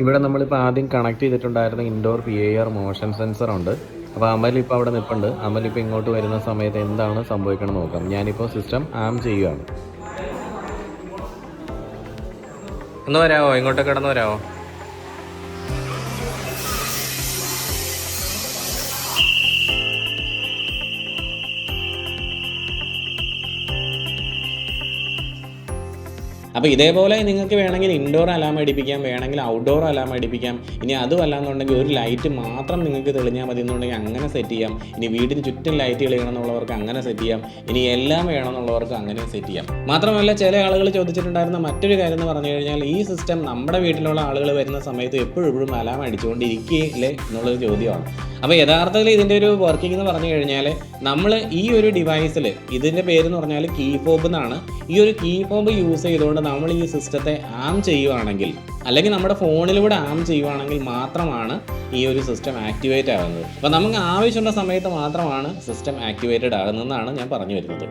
ഇവിടെ നമ്മളിപ്പോൾ ആദ്യം കണക്ട് ചെയ്തിട്ടുണ്ടായിരുന്ന ഇൻഡോർ PIR മോഷൻ സെൻസർ ഉണ്ട്. അപ്പോൾ അമൽ ഇപ്പോൾ അവിടെ നിൽപ്പുണ്ട്. അമൽ ഇപ്പോൾ ഇങ്ങോട്ട് വരുന്ന സമയത്ത് എന്താണ് സംഭവിക്കണം നോക്കാം. ഞാനിപ്പോൾ സിസ്റ്റം ആം ചെയ്യുകയാണ്. ഒന്ന് വരാമോ, ഇങ്ങോട്ട് കിടന്ന് വരാമോ? അപ്പോൾ ഇതേപോലെ നിങ്ങൾക്ക് വേണമെങ്കിൽ ഇൻഡോർ അലാം അടിപ്പിക്കാം, വേണമെങ്കിൽ ഔട്ട്ഡോർ അലാം അടിപ്പിക്കാം. ഇനി അതുമല്ല എന്നുണ്ടെങ്കിൽ ഒരു ലൈറ്റ് മാത്രം നിങ്ങൾക്ക് തെളിഞ്ഞാൽ മതി എന്നുണ്ടെങ്കിൽ അങ്ങനെ സെറ്റ് ചെയ്യാം. ഇനി വീടിന് ചുറ്റും ലൈറ്റ് കളിയണമെന്നുള്ളവർക്ക് അങ്ങനെ സെറ്റ് ചെയ്യാം. ഇനി എല്ലാം വേണമെന്നുള്ളവർക്ക് അങ്ങനെ സെറ്റ് ചെയ്യാം. മാത്രമല്ല ചില ആളുകൾ ചോദിച്ചിട്ടുണ്ടായിരുന്ന മറ്റൊരു കാര്യം എന്ന് പറഞ്ഞു കഴിഞ്ഞാൽ ഈ സിസ്റ്റം നമ്മുടെ വീട്ടിലുള്ള ആളുകൾ വരുന്ന സമയത്ത് എപ്പോഴും അലാം അടിച്ചുകൊണ്ടിരിക്കില്ലേ എന്നുള്ളൊരു ചോദ്യമാണ്. അപ്പോൾ യഥാർത്ഥത്തിൽ ഇതിൻ്റെ ഒരു വർക്കിംഗ് എന്ന് പറഞ്ഞു കഴിഞ്ഞാൽ നമ്മൾ ഈ ഒരു ഡിവൈസിൽ, ഇതിൻ്റെ പേരെന്ന് പറഞ്ഞാൽ കീ ഫോബ് എന്നാണ്. ഈ ഒരു കീ ഫോബ് യൂസ് ചെയ്തുകൊണ്ട് നമ്മൾ ഈ സിസ്റ്റത്തെ ആം ചെയ്യുവാണെങ്കിൽ, അല്ലെങ്കിൽ നമ്മുടെ ഫോണിലൂടെ ആം ചെയ്യുവാണെങ്കിൽ മാത്രമാണ് ഈ ഒരു സിസ്റ്റം ആക്ടിവേറ്റ് ആകുന്നത്. അപ്പോൾ നമുക്ക് ആവശ്യമുള്ള സമയത്ത് മാത്രമാണ് സിസ്റ്റം ആക്ടിവേറ്റഡ് ആകുന്നതെന്നാണ് ഞാൻ പറഞ്ഞു വരുന്നത്.